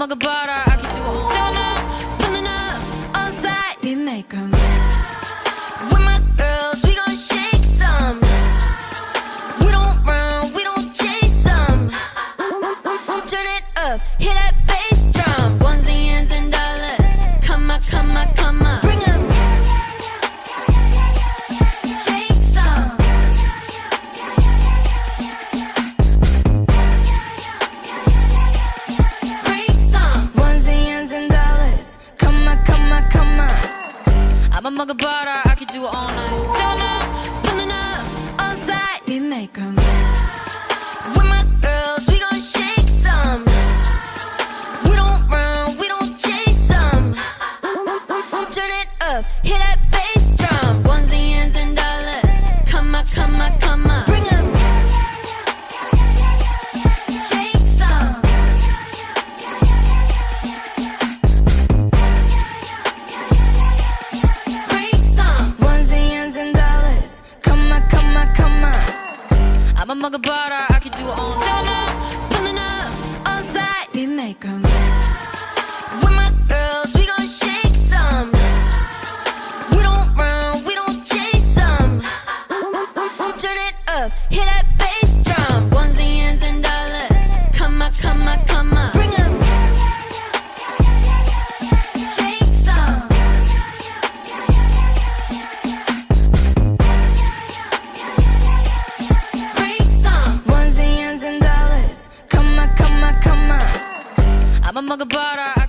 먹어봐라. I can do it. Turn up, pulling up, on side, we make 'em. With my girls, we gon' shake some. We don't run, we don't chase some. Turn it up, hit that bass drum. Ones and ends and dollars. Come on, come on, come on. Bring 'em. Shake some. Break some. Ones and ends and dollars. Come on, come on, come on. I'ma 먹어봐라. I can do it all night. Turn up, pulling up, on side, we make 'em. With my girls, we gon' shake some. We don't run, we don't chase some. Turn it up, hit that bass drum. Ones and ends and dollars. Come on, come on, come on. Bring 'em. Shake some. Break some. Ones and ends and dollars. Come on, come on, come on. I'ma 먹어봐라. I can do it all night. Turn up, pulling up, on side, we make 'em. With my girls, we gon' shake some. We don't run, we don't chase some. Turn it up, hit that bass drum. Ones and ends and dollars. Come on, come on, come on. Bring 'em. Shake some. Break some. Ones and ends and dollars. Come on, come on, come on. I'ma 먹어봐라.